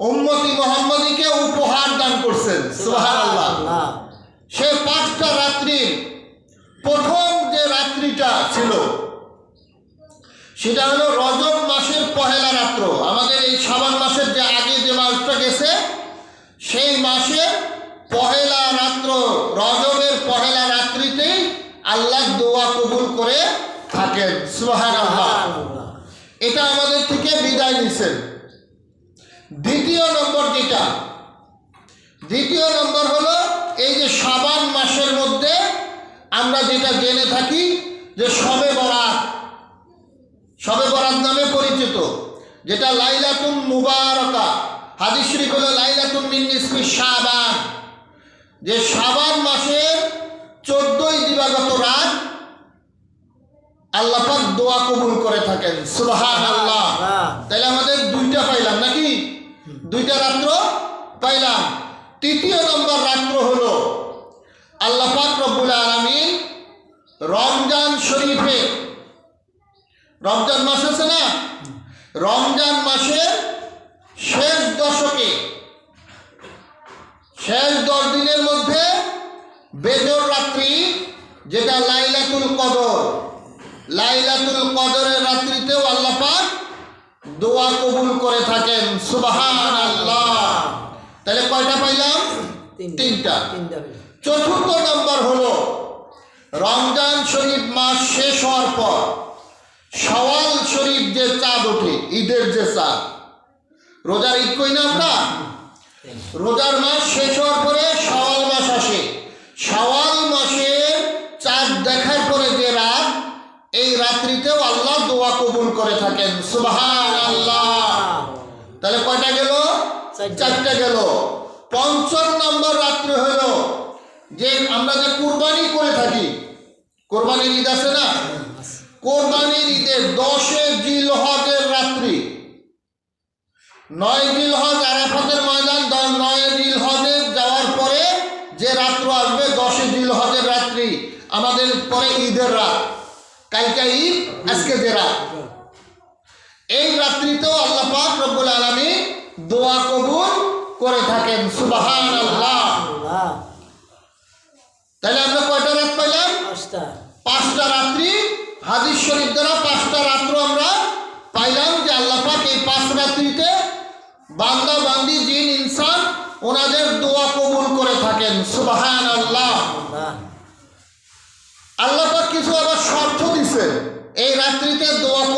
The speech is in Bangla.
উম্মতি মুহাম্মাদীকে উপহার দান করছেন। সুবহানাল্লাহ। সে 5টা রাত্রির প্রথম যে রাত্রিটা ছিল সেটা হলো রজব মাসের পহেলা রাত্র। আমাদের এই শাবান মাসের যে আগে যে মাসটা গেছে সেই মাসের পহেলা রাত্র, রজবের পহেলা রাত্রিতেই আল্লাহ দোয়া কবুল করে থাকেন। সুবহানাল্লাহ। এটা আমাদের থেকে বিদায় নিছেন। দ্বিতীয় নম্বর হলো এই যে শাবান মাসের মধ্যে আমরা যেটা জেনে থাকি যে শবে বরাত নামে পরিচিত, যেটা লাইলাতুন মুবারাকা। হাদিস শরীফ হলো লাইলাতুন মিন নিসফি শাবান, যে শাবান মাসের 14 দিবাগত রাত আল্লাহ পাক দোয়া কবুল করে থাকেন। সুবহানাল্লাহ। তাহলে আমাদের 2টা পাইলাম নাকি? 2টা রাত্র পাইলাম। তৃতীয় নম্বর রাত্র হলো আল্লাহ পাক রব্বুল আলামিন রমজান শরীফে, রমজান মাস আছে না, রমজান মাসের শেষ দশকে, শেষ 10 দিনের মধ্যে বেজর রাত্রি, যেটা লাইলাতুল কদর, লাইলাতুল কদরের রাত্রিতেও আল্লাহ পাক দোয়া কবুল করে থাকেন। সুবহানাল্লাহ। তাহলে কয়টা পাইলাম? 3টা। চতুর্থ নম্বর হলো রমজান শরীফ মাস শেষ হওয়ার পর শাওয়াল শরীফ যে চাঁদ ওঠে, ঈদের যে চাঁদ, রোজার ঈদ কই না আমরা, রোজার মাস শেষ হওয়ার পরে শাওয়াল মাস আসে। শাওয়াল মাসের চাঁদ দেখার পরে যে রাত, এই রাত্রিতেও আল্লাহ দোয়া কবুল করে থাকেন। সুবহানাল্লাহ। তাহলে কয়টা গেল? 4টা গেল। পঞ্চম নম্বর রাত্রি হলো যে আমরা যে কুরবানি করে থাকি, কোরবানির ঈদ আছে না, কোরবানির ঈদের 10 জিলহজের রাত্রি, 9 জিলহজ আরাফাতের ময়দান, 9 জিলহজে যাওয়ার পরে যে রাত্র আসবে 10 জিলহজের রাত্রি, আমাদের পরে ঈদের রাত, কালকে ঈদ, আজকে যে রাত, এই রাত্রিতেও আল্লাহ পাক রব্বুল আলামিন দোয়া কবুল করে থাকেন। সুবহানাল্লাহ। তাহলে আমরা কয়টা রাত পাইলাম? 5টা রাত্রি। হাদিস শরীফ দ্বারা 5টা রাত্র আমরা পাইলাম যে আল্লাহ পাক এই 5 রাত্রিতে বান্দা বান্দি জিন ইনসান ওনাদের দোয়া কবুল করে থাকেন। সুবহানাল্লাহ। আল্লাহ পাক কিছু আবার শর্ত দিয়েছেন এই রাত্রিতে দোয়া কবুল